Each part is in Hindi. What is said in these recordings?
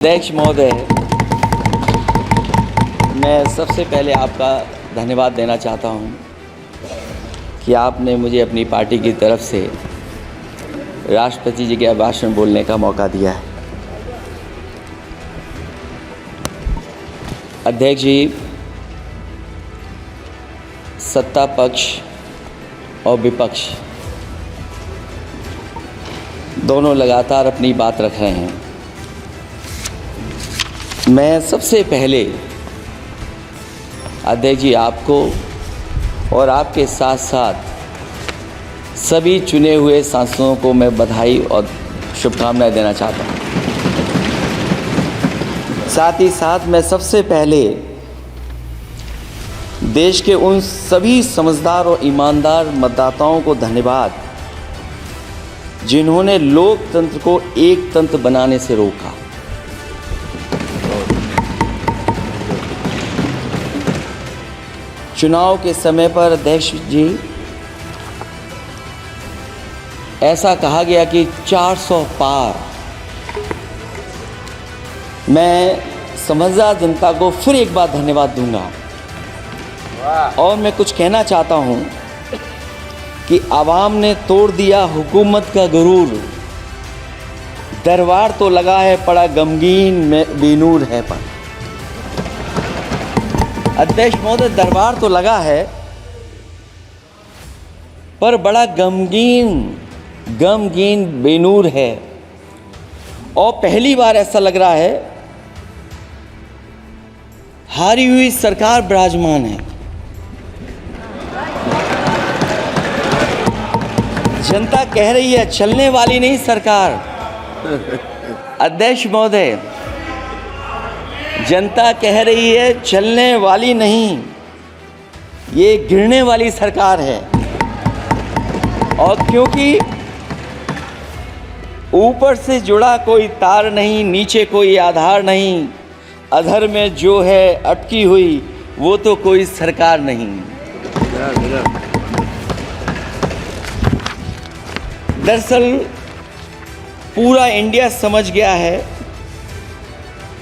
अध्यक्ष महोदय, मैं सबसे पहले आपका धन्यवाद देना चाहता हूं कि आपने मुझे अपनी पार्टी की तरफ से राष्ट्रपति जी के अभिभाषण बोलने का मौका दिया है। अध्यक्ष जी, सत्ता पक्ष और विपक्ष दोनों लगातार अपनी बात रख रहे हैं। मैं सबसे पहले अध्यक्ष जी आपको और आपके साथ साथ सभी चुने हुए सांसदों को मैं बधाई और शुभकामनाएं देना चाहता हूं। साथ ही साथ मैं सबसे पहले देश के उन सभी समझदार और ईमानदार मतदाताओं को धन्यवाद जिन्होंने लोकतंत्र को एक तंत्र बनाने से रोका। चुनाव के समय पर अध्यक्ष जी ऐसा कहा गया कि 400 पार। मैं समझदार जनता को फिर एक बार धन्यवाद दूंगा और मैं कुछ कहना चाहता हूं कि आवाम ने तोड़ दिया हुकूमत का गुरूर। दरबार तो लगा है पड़ा गमगीन में बेनूर है पर। अध्यक्ष महोदय, दरबार तो लगा है पर बड़ा गमगीन बेनूर है। और पहली बार ऐसा लग रहा है हारी हुई सरकार विराजमान है। जनता कह रही है चलने वाली नहीं सरकार। अध्यक्ष महोदय, जनता कह रही है चलने वाली नहीं, ये गिरने वाली सरकार है। और क्योंकि ऊपर से जुड़ा कोई तार नहीं, नीचे कोई आधार नहीं, अधर में जो है अटकी हुई वो तो कोई सरकार नहीं। दरअसल पूरा इंडिया समझ गया है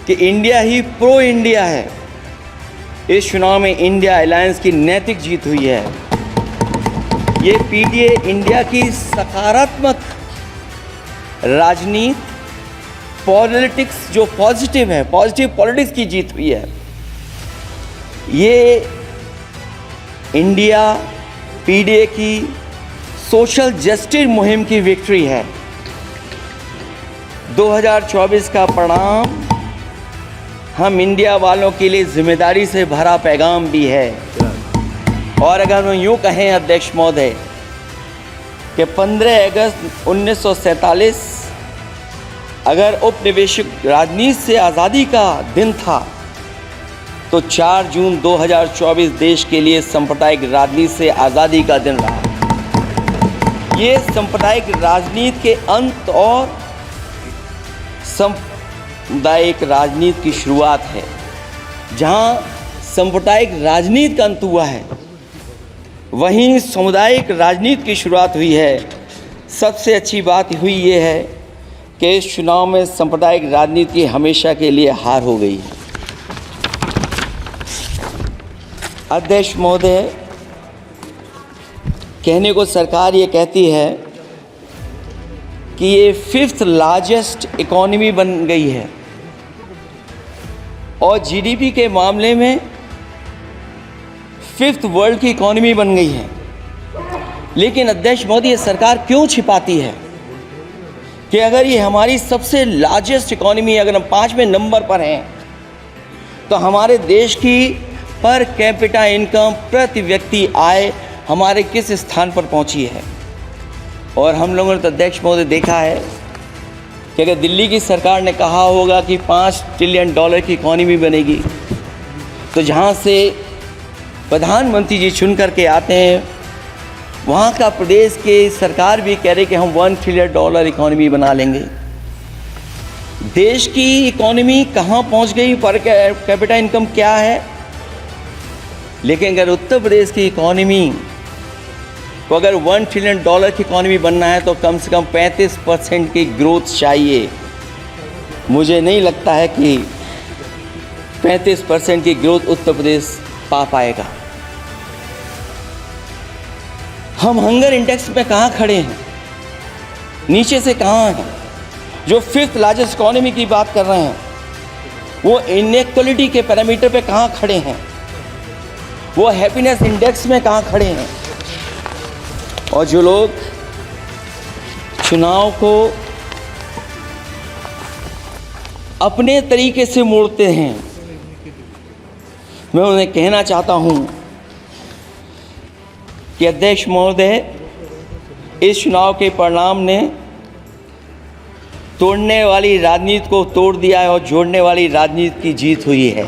कि इंडिया ही प्रो इंडिया है। इस चुनाव में इंडिया अलायंस की नैतिक जीत हुई है। ये पीडीए इंडिया की सकारात्मक राजनीति, पॉलिटिक्स जो पॉजिटिव है, पॉजिटिव पॉलिटिक्स की जीत हुई है। ये इंडिया पीडीए की सोशल जस्टिस मुहिम की विक्ट्री है। 2024 का परिणाम हम इंडिया वालों के लिए जिम्मेदारी से भरा पैगाम भी है। और अगर हम यूँ कहें अध्यक्ष महोदय कि 15 अगस्त 1947 अगर उपनिवेशिक राजनीति से आज़ादी का दिन था तो 4 जून 2024 देश के लिए सांप्रदायिक राजनीति से आज़ादी का दिन रहा। ये सांप्रदायिक राजनीति के अंत और सांप्रदायिक राजनीति की शुरुआत है। जहां सांप्रदायिक राजनीति का अंत हुआ है वहीं सामुदायिक राजनीति की शुरुआत हुई है। सबसे अच्छी बात हुई ये है कि इस चुनाव में सांप्रदायिक राजनीति की हमेशा के लिए हार हो गई है। अध्यक्ष महोदय, कहने को सरकार ये कहती है कि ये 5th लार्जेस्ट इकॉनमी बन गई है और जीडीपी के मामले में 5th वर्ल्ड की इकॉनमी बन गई है। लेकिन अध्यक्ष मोदी, ये सरकार क्यों छिपाती है कि अगर ये हमारी सबसे लार्जेस्ट इकॉनमी, अगर हम 5वें नंबर पर हैं तो हमारे देश की पर कैपिटा इनकम, प्रति व्यक्ति आय हमारे किस स्थान पर पहुंची है। और हम लोगों ने तो अध्यक्ष महोदय देखा है कि अगर दिल्ली की सरकार ने कहा होगा कि $5 ट्रिलियन की इकॉनमी बनेगी तो जहाँ से प्रधानमंत्री जी चुन करके आते हैं वहाँ का प्रदेश के सरकार भी कह रहे कि हम $1 ट्रिलियन इकॉनमी बना लेंगे। देश की इकॉनमी कहाँ पहुँच गई, पर कैपिटा इनकम क्या है। लेकिन अगर उत्तर प्रदेश की इकॉनमी को अगर $1 ट्रिलियन की इकॉनमी बनना है तो कम से कम 35% की ग्रोथ चाहिए। मुझे नहीं लगता है कि 35% की ग्रोथ उत्तर प्रदेश पा पाएगा। हम हंगर इंडेक्स में कहाँ खड़े हैं, नीचे से कहाँ हैं। जो 5th लार्जेस्ट इकोनॉमी की बात कर रहे हैं वो इनइक्वालिटी के पैरामीटर पे कहाँ खड़े हैं, वो हैप्पीनेस इंडेक्स में कहाँ खड़े हैं। और जो लोग चुनाव को अपने तरीके से मोड़ते हैं, मैं उन्हें कहना चाहता हूं कि अध्यक्ष महोदय, इस चुनाव के परिणाम ने तोड़ने वाली राजनीति को तोड़ दिया है और जोड़ने वाली राजनीति की जीत हुई है।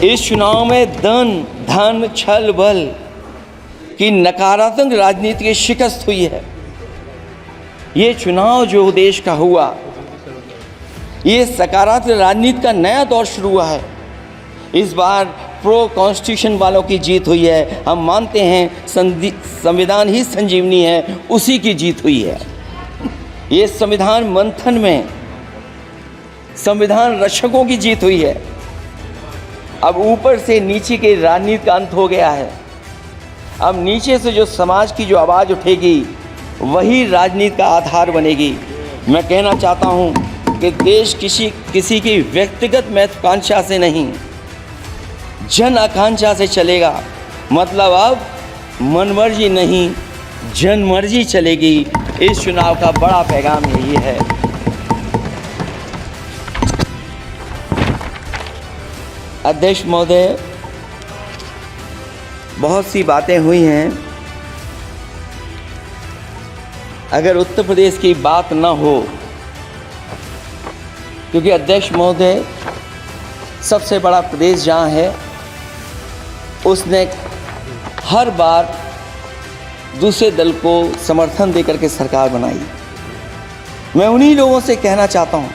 इस चुनाव में धन छल बल की नकारात्मक राजनीति की शिकस्त हुई है। ये चुनाव जो देश का हुआ, ये सकारात्मक राजनीति का नया दौर शुरू हुआ है। इस बार प्रो कॉन्स्टिट्यूशन वालों की जीत हुई है। हम मानते हैं संविधान ही संजीवनी है, उसी की जीत हुई है। ये संविधान मंथन में संविधान रक्षकों की जीत हुई है। अब ऊपर से नीचे की राजनीति का अंत हो गया है। अब नीचे से जो समाज की जो आवाज़ उठेगी वही राजनीति का आधार बनेगी। मैं कहना चाहता हूँ कि देश किसी की व्यक्तिगत महत्वाकांक्षा से नहीं, जन आकांक्षा से चलेगा। मतलब अब मनमर्जी नहीं, जनमर्जी चलेगी। इस चुनाव का बड़ा पैगाम यही है। अध्यक्ष महोदय, बहुत सी बातें हुई हैं। अगर उत्तर प्रदेश की बात न हो, क्योंकि अध्यक्ष महोदय सबसे बड़ा प्रदेश जहाँ है, उसने हर बार दूसरे दल को समर्थन देकर के सरकार बनाई। मैं उन्हीं लोगों से कहना चाहता हूँ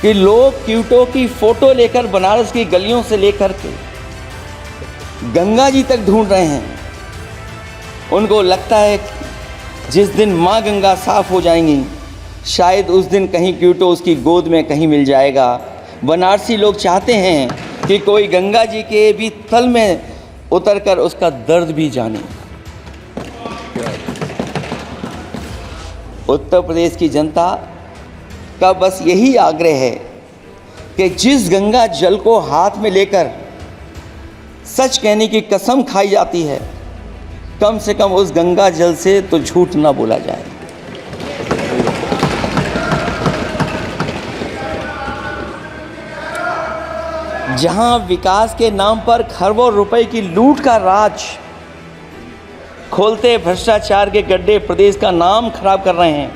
कि लोग क्यूटो की फ़ोटो लेकर बनारस की गलियों से लेकर के गंगा जी तक ढूंढ रहे हैं। उनको लगता है जिस दिन माँ गंगा साफ हो जाएंगी, शायद उस दिन कहीं क्यूटो उसकी गोद में कहीं मिल जाएगा। बनारसी लोग चाहते हैं कि कोई गंगा जी के भी तल में उतरकर उसका दर्द भी जाने। उत्तर प्रदेश की जनता का बस यही आग्रह है कि जिस गंगा जल को हाथ में लेकर सच कहने की कसम खाई जाती है, कम से कम उस गंगा जल से तो झूठ ना बोला जाए। जहां विकास के नाम पर खरबों रुपए की लूट का राज खोलते भ्रष्टाचार के गड्ढे प्रदेश का नाम खराब कर रहे हैं,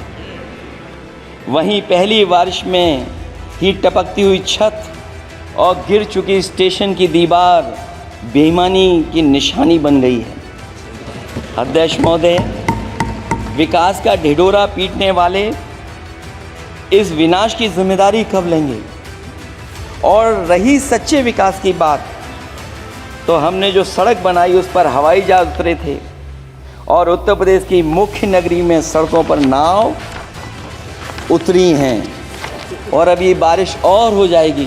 वहीं पहली बारिश में ही टपकती हुई छत और गिर चुकी स्टेशन की दीवार बेईमानी की निशानी बन गई है। अध्यक्ष महोदय, विकास का ढिढोरा पीटने वाले इस विनाश की जिम्मेदारी कब लेंगे? और रही सच्चे विकास की बात, तो हमने जो सड़क बनाई उस पर हवाई जहाज उतरे थे और उत्तर प्रदेश की मुख्य नगरी में सड़कों पर नाव उतरी हैं। और अभी बारिश और हो जाएगी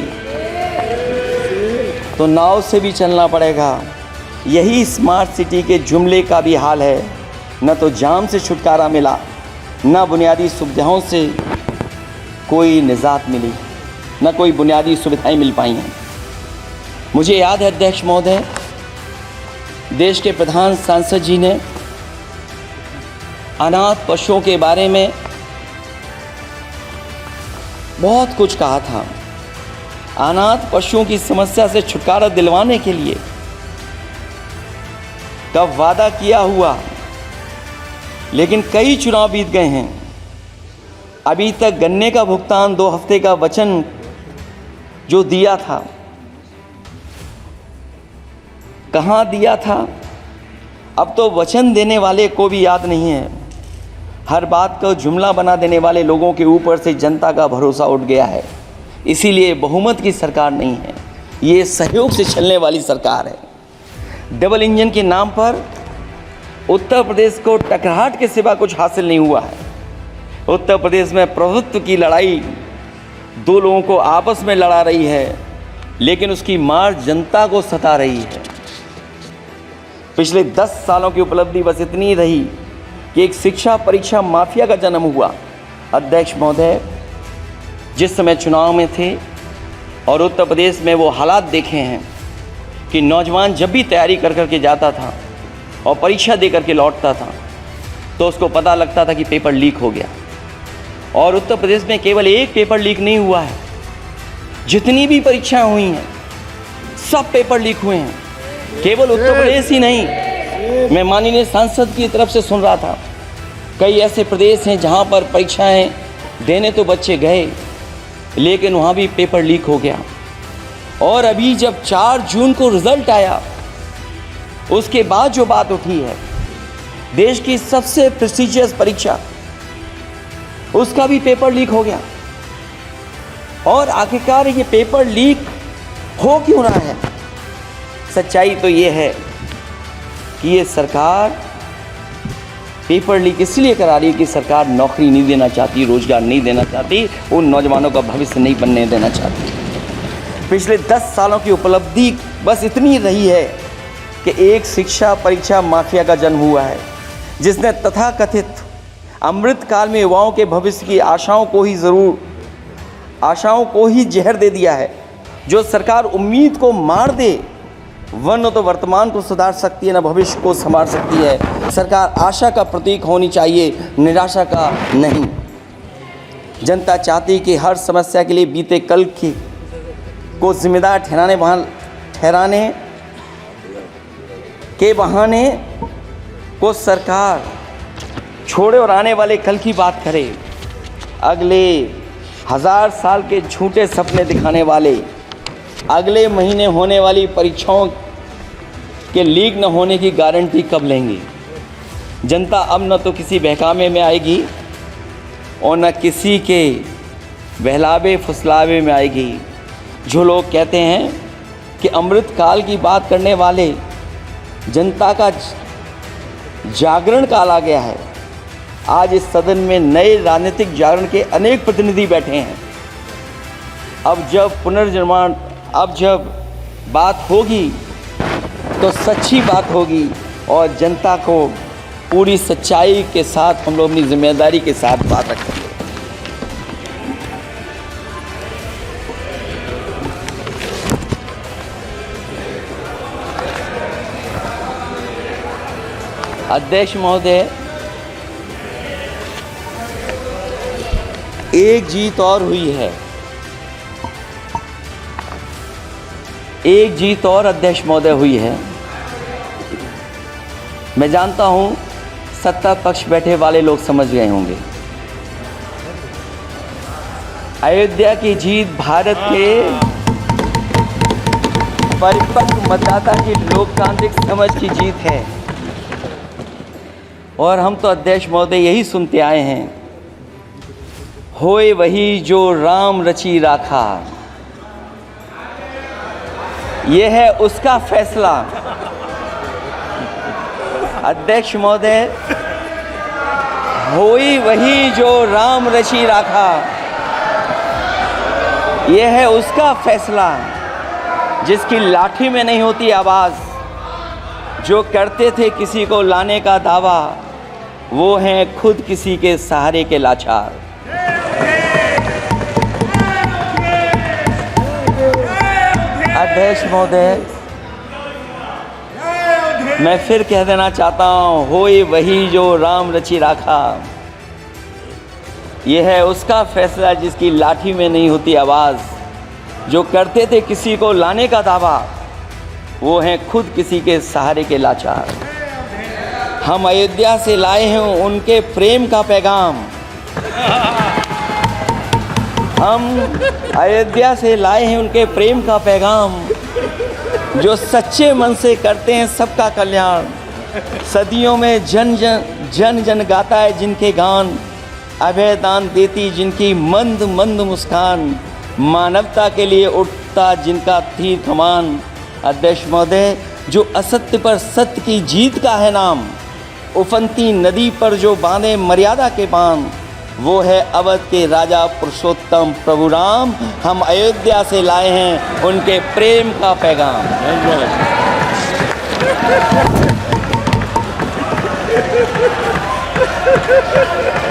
तो नाव से भी चलना पड़ेगा। यही स्मार्ट सिटी के जुमले का भी हाल है। न तो जाम से छुटकारा मिला, न बुनियादी सुविधाओं से कोई निजात मिली, न कोई बुनियादी सुविधाएं मिल पाई हैं। मुझे याद है अध्यक्ष महोदय, देश के प्रधान सांसद जी ने अनाथ पशुओं के बारे में बहुत कुछ कहा था। अनाथ पशुओं की समस्या से छुटकारा दिलवाने के लिए कब वादा किया हुआ, लेकिन कई चुनाव बीत गए हैं, अभी तक गन्ने का भुगतान 2 हफ्ते का वचन जो दिया था, कहाँ दिया था? अब तो वचन देने वाले को भी याद नहीं है। हर बात को जुमला बना देने वाले लोगों के ऊपर से जनता का भरोसा उठ गया है। इसीलिए बहुमत की सरकार नहीं है, ये सहयोग से चलने वाली सरकार है। डबल इंजन के नाम पर उत्तर प्रदेश को टकराहट के सिवा कुछ हासिल नहीं हुआ है। उत्तर प्रदेश में प्रभुत्व की लड़ाई दो लोगों को आपस में लड़ा रही है, लेकिन उसकी मार जनता को सता रही है। पिछले 10 सालों की उपलब्धि बस इतनी रही कि एक शिक्षा परीक्षा माफिया का जन्म हुआ। अध्यक्ष महोदय, जिस समय चुनाव में थे और उत्तर प्रदेश में वो हालात देखे हैं कि नौजवान जब भी तैयारी कर कर के जाता था और परीक्षा दे करके लौटता था तो उसको पता लगता था कि पेपर लीक हो गया। और उत्तर प्रदेश में केवल एक पेपर लीक नहीं हुआ है, जितनी भी परीक्षाएं हुई हैं सब पेपर लीक हुए हैं। केवल उत्तर प्रदेश ही नहीं, मैं माननीय सांसद की तरफ से सुन रहा था कई ऐसे प्रदेश हैं जहां पर परीक्षाएं देने तो बच्चे गए लेकिन वहां भी पेपर लीक हो गया। और अभी जब 4 जून को रिजल्ट आया उसके बाद जो बात उठी है, देश की सबसे प्रेस्टिजियस परीक्षा उसका भी पेपर लीक हो गया। और आखिरकार ये पेपर लीक हो क्यों रहा है? सच्चाई तो ये है कि ये सरकार पेपर लीक इसलिए करा रही है कि सरकार नौकरी नहीं देना चाहती, रोजगार नहीं देना चाहती, उन नौजवानों का भविष्य नहीं बनने देना चाहती। पिछले 10 सालों की उपलब्धि बस इतनी रही है कि एक शिक्षा परीक्षा माफिया का जन्म हुआ है, जिसने तथाकथित अमृत काल में युवाओं के भविष्य की आशाओं को ही जहर दे दिया है। जो सरकार उम्मीद को मार दे वह न तो वर्तमान को सुधार सकती है न भविष्य को संभाल सकती है। सरकार आशा का प्रतीक होनी चाहिए, निराशा का नहीं। जनता चाहती है कि हर समस्या के लिए बीते कल को जिम्मेदार ठहराने के बहाने को सरकार छोड़े और आने वाले कल की बात करे। अगले 1000 साल के झूठे सपने दिखाने वाले अगले महीने होने वाली परीक्षाओं के लीक न होने की गारंटी कब लेंगे? जनता अब न तो किसी बहकावे में आएगी और न किसी के बहलावे फुसलावे में आएगी। जो लोग कहते हैं कि अमृत काल की बात करने वाले जनता का जागरण काल आ गया है। आज इस सदन में नए राजनीतिक जागरण के अनेक प्रतिनिधि बैठे हैं। अब जब बात होगी तो सच्ची बात होगी और जनता को पूरी सच्चाई के साथ हम लोग अपनी जिम्मेदारी के साथ बात रखेंगे। अध्यक्ष महोदय, एक जीत और हुई है, एक जीत और अध्यक्ष महोदय हुई है। मैं जानता हूं सत्ता पक्ष बैठे वाले लोग समझ गए होंगे। अयोध्या की जीत भारत के परिपक्व मतदाता की लोकतांत्रिक समझ की जीत है। और हम तो अध्यक्ष महोदय यही सुनते आए हैं, होए वही जो राम रची राखा, ये है उसका फैसला। अध्यक्ष महोदय, होई वही जो राम रची राखा, ये है उसका फैसला। जिसकी लाठी में नहीं होती आवाज़, जो करते थे किसी को लाने का दावा, वो हैं खुद किसी के सहारे के लाचार। अध्यक्ष महोदय, मैं फिर कह देना चाहता हूँ, होए वही जो राम रची राखा, ये है उसका फैसला। जिसकी लाठी में नहीं होती आवाज़, जो करते थे किसी को लाने का दावा, वो हैं खुद किसी के सहारे के लाचार। हम अयोध्या से लाए हैं उनके प्रेम का पैगाम, हम अयोध्या से लाए हैं उनके प्रेम का पैगाम, जो सच्चे मन से करते हैं सबका कल्याण। सदियों में जन जन गाता है जिनके गान, अभय दान देती जिनकी मंद मंद मुस्कान, मानवता के लिए उठता जिनका तीर कमान। अध्यक्ष महोदय, जो असत्य पर सत्य की जीत का है नाम, उफनती नदी पर जो बांधे मर्यादा के बांध, वो है अवध के राजा पुरुषोत्तम प्रभु राम। हम अयोध्या से लाए हैं उनके प्रेम का पैगाम।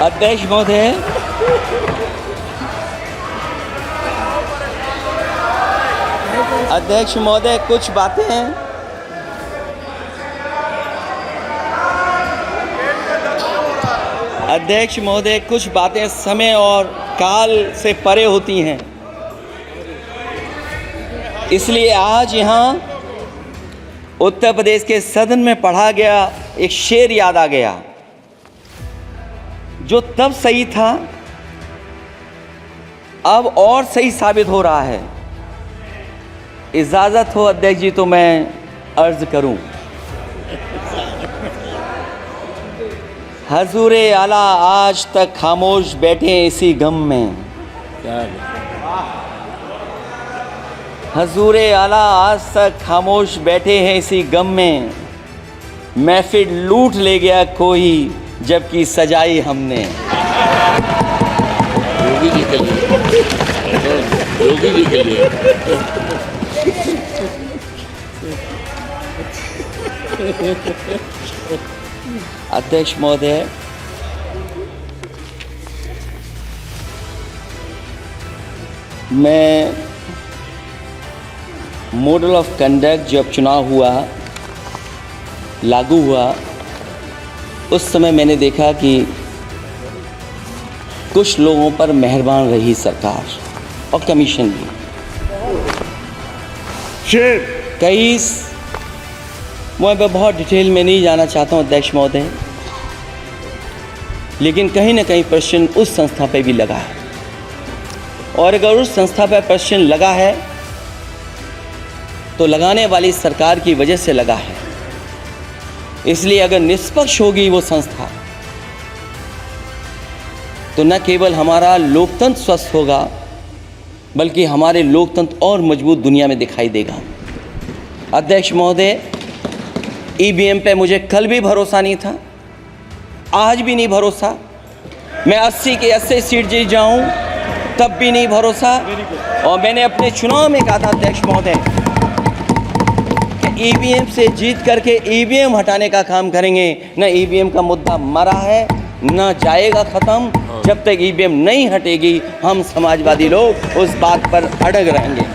अध्यक्ष महोदय, अध्यक्ष महोदय, कुछ बातें हैं। अध्यक्ष महोदय, कुछ बातें समय और काल से परे होती हैं, इसलिए आज यहाँ उत्तर प्रदेश के सदन में पढ़ा गया एक शेर याद आ गया, जो तब सही था अब और सही साबित हो रहा है। इजाज़त हो अध्यक्ष जी तो मैं अर्ज करूं। हजूरे आला आज तक खामोश बैठे इसी गम में। हजूरे आला आज तक खामोश बैठे हैं इसी गम में। महफिल लूट ले गया कोई जबकि सजाई हमने। योगी जी के लिए, योगी जी के लिए। अध्यक्ष महोदय, मैं मॉडल ऑफ कंडक्ट जब चुनाव हुआ, लागू हुआ, उस समय मैंने देखा कि कुछ लोगों पर मेहरबान रही सरकार और कमीशन भी। कई, मैं बहुत डिटेल में नहीं जाना चाहता हूँ अध्यक्ष महोदय, लेकिन कहीं ना कहीं प्रश्न उस संस्था पे भी लगा है, और अगर उस संस्था पर प्रश्न लगा है तो लगाने वाली सरकार की वजह से लगा है। इसलिए अगर निष्पक्ष होगी वो संस्था तो न केवल हमारा लोकतंत्र स्वस्थ होगा, बल्कि हमारे लोकतंत्र और मजबूत दुनिया में दिखाई देगा। अध्यक्ष महोदय, ईवीएम पे मुझे कल भी भरोसा नहीं था, आज भी नहीं भरोसा। मैं 80 के 80 सीट जीत जाऊं तब भी नहीं भरोसा। और मैंने अपने चुनाव में कहा था अध्यक्ष महोदय कि ईवीएम से जीत करके ईवीएम हटाने का काम करेंगे। न ईवीएम का मुद्दा मरा है, न जाएगा ख़त्म। जब तक ईवीएम नहीं हटेगी हम समाजवादी लोग उस बात पर अड़ग रहेंगे।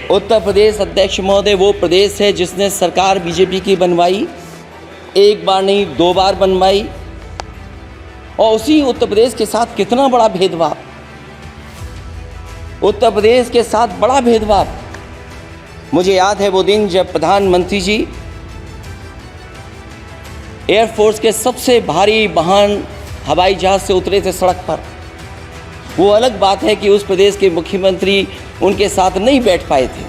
उत्तर प्रदेश अध्यक्ष महोदय वो प्रदेश है जिसने सरकार बीजेपी की बनवाई, एक बार नहीं 2 बार बनवाई, और उसी उत्तर प्रदेश के साथ कितना बड़ा भेदभाव, उत्तर प्रदेश के साथ बड़ा भेदभाव। मुझे याद है वो दिन जब प्रधानमंत्री जी एयरफोर्स के सबसे भारी वाहन हवाई जहाज से उतरे थे सड़क पर। वो अलग बात है कि उस प्रदेश के मुख्यमंत्री उनके साथ नहीं बैठ पाए थे,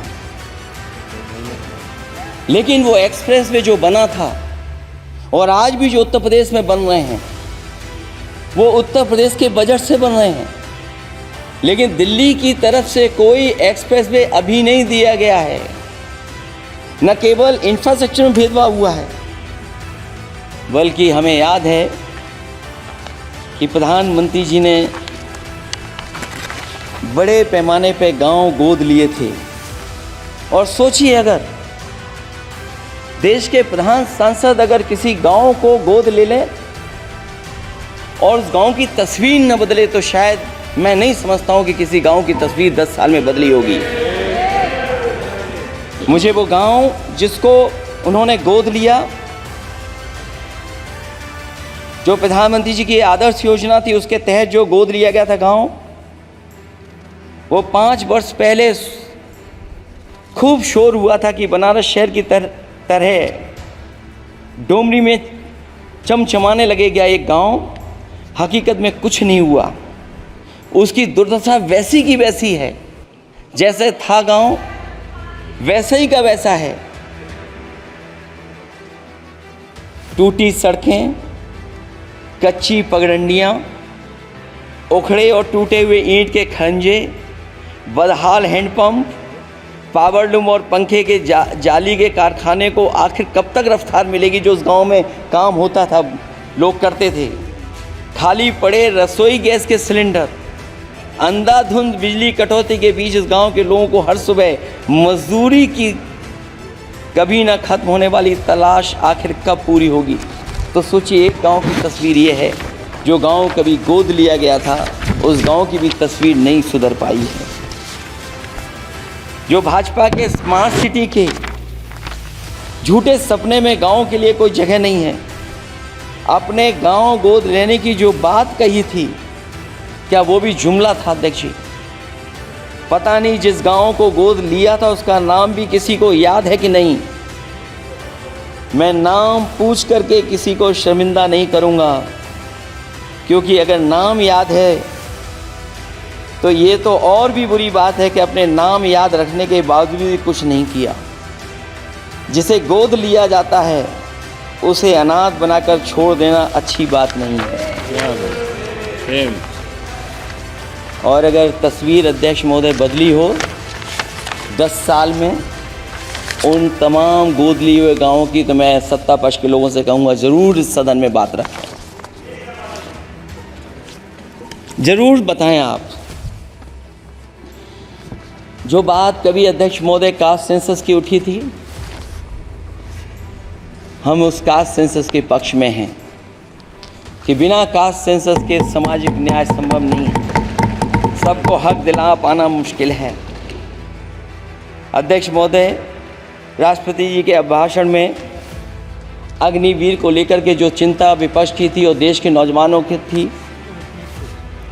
लेकिन वो एक्सप्रेस वे जो बना था और आज भी जो उत्तर प्रदेश में बन रहे हैं वो उत्तर प्रदेश के बजट से बन रहे हैं। लेकिन दिल्ली की तरफ से कोई एक्सप्रेस वे अभी नहीं दिया गया है। न केवल इंफ्रास्ट्रक्चर में भेदभाव हुआ है, बल्कि हमें याद है कि प्रधानमंत्री जी ने बड़े पैमाने पे गांव गोद लिए थे। और सोचिए, अगर देश के प्रधान सांसद अगर किसी गांव को गोद ले लें और उस गांव की तस्वीर न बदले तो शायद मैं नहीं समझता हूं कि किसी गांव की तस्वीर 10 साल में बदली होगी। मुझे वो गांव जिसको उन्होंने गोद लिया, जो प्रधानमंत्री जी की आदर्श योजना थी उसके तहत जो गोद लिया गया था गांव, वो 5 वर्ष पहले खूब शोर हुआ था कि बनारस शहर की तरह डोमरी में चमचमाने लगेगा एक गांव। हकीकत में कुछ नहीं हुआ। उसकी दुर्दशा वैसी की वैसी है, जैसे था गांव वैसे ही का वैसा है। टूटी सड़कें, कच्ची पगडंडियाँ, उखड़े और टूटे हुए ईंट के खंजे, बदहाल हैंडपंप, पावरलूम और पंखे के जाली के कारखाने को आखिर कब तक रफ्तार मिलेगी जो उस गांव में काम होता था, लोग करते थे। खाली पड़े रसोई गैस के सिलेंडर, अंधाधुंध बिजली कटौती के बीच इस गांव के लोगों को हर सुबह मजदूरी की कभी ना खत्म होने वाली तलाश आखिर कब पूरी होगी। तो सोचिए, एक गांव की तस्वीर ये है, जो गांव कभी गोद लिया गया था उस गांव की भी तस्वीर नहीं सुधर पाई है। जो भाजपा के स्मार्ट सिटी के झूठे सपने में गांव के लिए कोई जगह नहीं है। अपने गांव गोद लेने की जो बात कही थी, क्या वो भी जुमला था अध्यक्ष जी? पता नहीं जिस गांव को गोद लिया था उसका नाम भी किसी को याद है कि नहीं। मैं नाम पूछ करके किसी को शर्मिंदा नहीं करूंगा, क्योंकि अगर नाम याद है तो ये तो और भी बुरी बात है कि अपने नाम याद रखने के बावजूद भी कुछ नहीं किया। जिसे गोद लिया जाता है उसे अनाथ बनाकर छोड़ देना अच्छी बात नहीं है। और अगर तस्वीर अध्यक्ष महोदय बदली हो 10 साल में उन तमाम गोद लिए हुए गाँवों की, तो मैं सत्ता पक्ष के लोगों से कहूँगा ज़रूर इस सदन में बात रखें, ज़रूर बताएं आप। जो बात कभी अध्यक्ष महोदय कास्ट सेंसस की उठी थी, हम उस कास्ट सेंसस के पक्ष में हैं कि बिना कास्ट सेंसस के सामाजिक न्याय संभव नहीं है। सबको हक दिला पाना मुश्किल है। अध्यक्ष महोदय, राष्ट्रपति जी के अभिभाषण में अग्निवीर को लेकर के जो चिंता विपक्ष की थी और देश के नौजवानों की थी,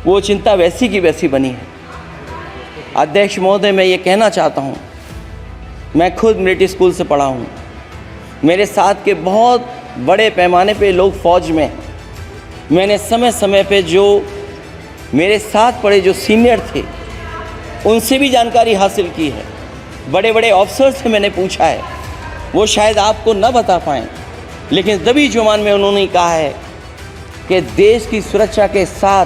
वो चिंता वैसी की वैसी बनी है। अध्यक्ष महोदय, मैं ये कहना चाहता हूँ, मैं खुद मिलिट्री स्कूल से पढ़ा हूँ। मेरे साथ के बहुत बड़े पैमाने पे लोग फ़ौज में हैं। मैंने समय समय पे जो मेरे साथ पढ़े जो सीनियर थे उनसे भी जानकारी हासिल की है। बड़े बड़े ऑफिसर से मैंने पूछा है, वो शायद आपको न बता पाएँ, लेकिन दबी जुबान में उन्होंने कहा है कि देश की सुरक्षा के साथ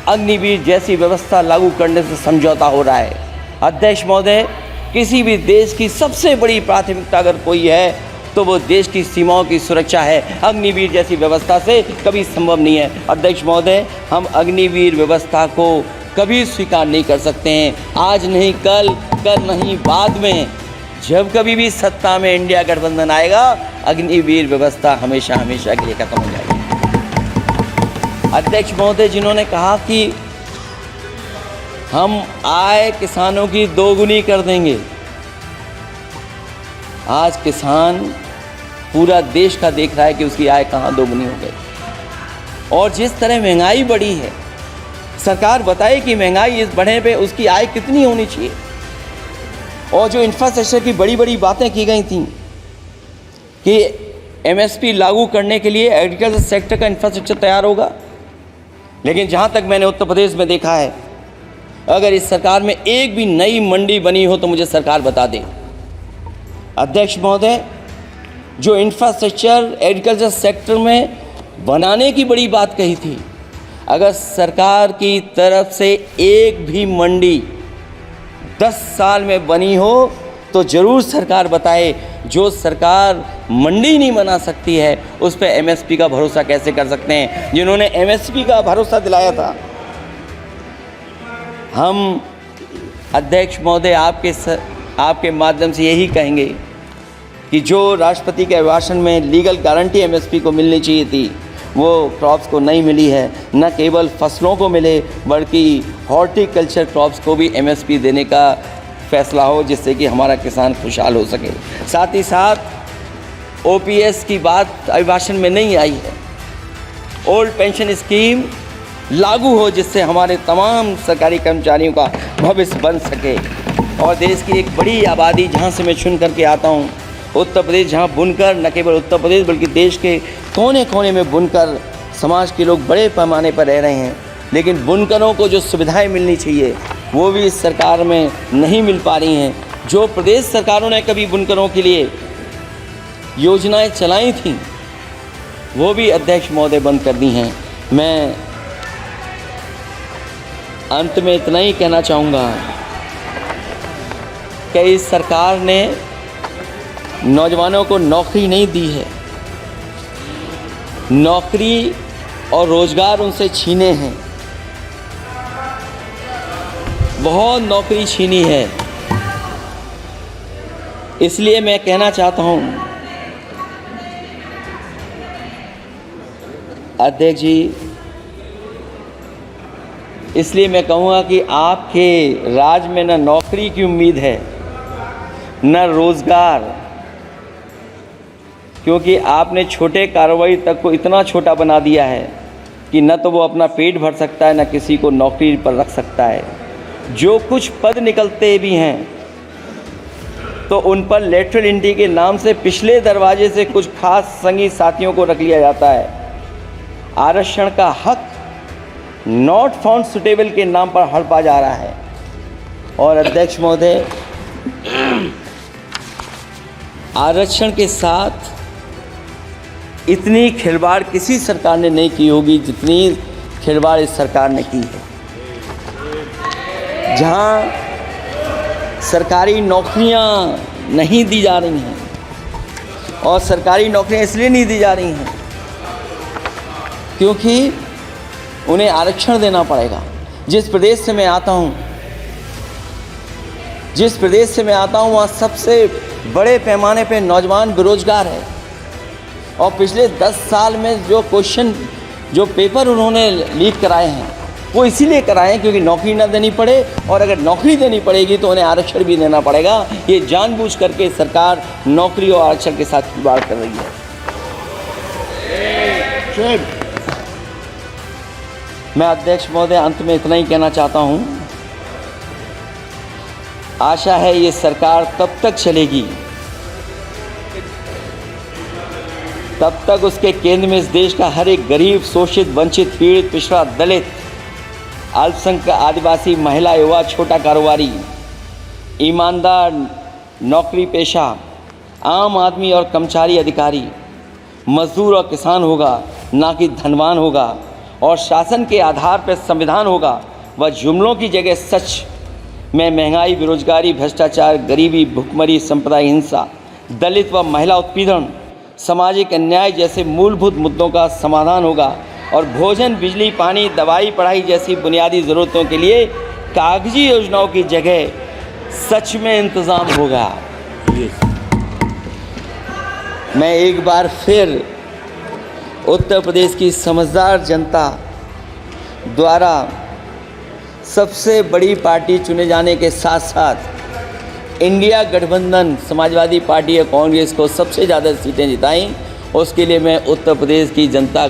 अग्निवीर जैसी व्यवस्था लागू करने से समझौता हो रहा है। अध्यक्ष महोदय, किसी भी देश की सबसे बड़ी प्राथमिकता अगर कोई है तो वो देश की सीमाओं की सुरक्षा है। अग्निवीर जैसी व्यवस्था से कभी संभव नहीं है। अध्यक्ष महोदय, हम अग्निवीर व्यवस्था को कभी स्वीकार नहीं कर सकते हैं। आज नहीं कल, कल नहीं बाद में, जब कभी भी सत्ता में इंडिया गठबंधन आएगा, अग्निवीर व्यवस्था हमेशा हमेशा के लिए खत्म हो जाएगी। अध्यक्ष महोदय, जिन्होंने कहा कि हम आय किसानों की दोगुनी कर देंगे, आज किसान पूरा देश का देख रहा है कि उसकी आय कहाँ दोगुनी हो गई। और जिस तरह महंगाई बढ़ी है, सरकार बताए कि महंगाई इस बढ़ने पे उसकी आय कितनी होनी चाहिए। और जो इंफ्रास्ट्रक्चर की बड़ी बड़ी बातें की गई थी कि एमएसपी लागू करने के लिए एग्रीकल्चर सेक्टर का इंफ्रास्ट्रक्चर तैयार होगा, लेकिन जहाँ तक मैंने उत्तर प्रदेश में देखा है, अगर इस सरकार में एक भी नई मंडी बनी हो तो मुझे सरकार बता दे। अध्यक्ष महोदय, जो इंफ्रास्ट्रक्चर एग्रीकल्चर सेक्टर में बनाने की बड़ी बात कही थी, अगर सरकार की तरफ से एक भी मंडी 10 साल में बनी हो तो ज़रूर सरकार बताए। जो सरकार मंडी नहीं बना सकती है उस पर एमएसपी का भरोसा कैसे कर सकते हैं? जिन्होंने एमएसपी का भरोसा दिलाया था। हम अध्यक्ष महोदय आपके माध्यम से यही कहेंगे कि जो राष्ट्रपति के अभिभाषण में लीगल गारंटी एमएसपी को मिलनी चाहिए थी, वो क्रॉप्स को नहीं मिली है। न केवल फसलों को मिले बल्कि हॉर्टिकल्चर क्रॉप्स को भी एमएसपी देने का फैसला हो, जिससे कि हमारा किसान खुशहाल हो सके। साथ ही साथ ओपीएस की बात अभिभाषण में नहीं आई है। ओल्ड पेंशन स्कीम लागू हो, जिससे हमारे तमाम सरकारी कर्मचारियों का भविष्य बन सके। और देश की एक बड़ी आबादी, जहाँ से मैं चुन करके आता हूँ, उत्तर प्रदेश, जहाँ बुनकर न केवल उत्तर प्रदेश बल्कि देश के कोने कोने में बुनकर समाज के लोग बड़े पैमाने पर रह रहे हैं, लेकिन बुनकरों को जो सुविधाएं मिलनी चाहिए वो भी इस सरकार में नहीं मिल पा रही हैं। जो प्रदेश सरकारों ने कभी बुनकरों के लिए योजनाएं चलाई थीं, वो भी अध्यक्ष महोदय बंद कर दी हैं। मैं अंत में इतना ही कहना चाहूँगा कि इस सरकार ने नौजवानों को नौकरी नहीं दी है। नौकरी और रोज़गार उनसे छीने हैं, बहुत नौकरी छीनी है। इसलिए मैं कहना चाहता हूँ अध्यक्ष जी, इसलिए मैं कहूँगा कि आपके राज में न नौकरी की उम्मीद है न रोज़गार, क्योंकि आपने छोटे कारोबारी तक को इतना छोटा बना दिया है कि न तो वो अपना पेट भर सकता है न किसी को नौकरी पर रख सकता है। जो कुछ पद निकलते भी हैं तो उन पर लेटरल एंट्री के नाम से पिछले दरवाजे से कुछ खास संगी साथियों को रख लिया जाता है। आरक्षण का हक नॉट फाउंड सुटेबल के नाम पर हड़पा जा रहा है। और अध्यक्ष महोदय, आरक्षण के साथ इतनी खिलवाड़ किसी सरकार ने नहीं की होगी जितनी खिलवाड़ इस सरकार ने की है। जहां सरकारी नौकरियां नहीं दी जा रही हैं, और सरकारी नौकरियां इसलिए नहीं दी जा रही हैं क्योंकि उन्हें आरक्षण देना पड़ेगा। जिस प्रदेश से मैं आता हूं वहाँ सबसे बड़े पैमाने पे नौजवान बेरोजगार है। और पिछले 10 साल में जो पेपर उन्होंने लीक कराए हैं वो इसीलिए कराए हैं क्योंकि नौकरी ना देनी पड़े, और अगर नौकरी देनी पड़ेगी तो उन्हें आरक्षण भी देना पड़ेगा। ये जानबूझ करके सरकार नौकरी और आरक्षण के साथ खिलवाड़ कर रही है। मैं अध्यक्ष महोदय अंत में इतना ही कहना चाहता हूँ, आशा है ये सरकार तब तक चलेगी तब तक उसके केंद्र में इस देश का हर एक गरीब, शोषित, वंचित, पीड़ित, पिछड़ा, दलित, अल्पसंख्यक, आदिवासी, महिला, युवा, छोटा कारोबारी, ईमानदार, नौकरी पेशा, आम आदमी और कर्मचारी, अधिकारी, मजदूर और किसान होगा, ना कि धनवान होगा। और शासन के आधार पर संविधान होगा। वह जुमलों की जगह सच में महंगाई, बेरोजगारी, भ्रष्टाचार, गरीबी, भुखमरी, सांप्रदायिक हिंसा, दलित व महिला उत्पीड़न, सामाजिक अन्याय जैसे मूलभूत मुद्दों का समाधान होगा। और भोजन, बिजली, पानी, दवाई, पढ़ाई जैसी बुनियादी ज़रूरतों के लिए कागजी योजनाओं की जगह सच में इंतज़ाम होगा। मैं एक बार फिर उत्तर प्रदेश की समझदार जनता द्वारा सबसे बड़ी पार्टी चुने जाने के साथ साथ इंडिया गठबंधन समाजवादी पार्टी और कांग्रेस को सबसे ज़्यादा सीटें जिताई, उसके लिए मैं उत्तर प्रदेश की जनता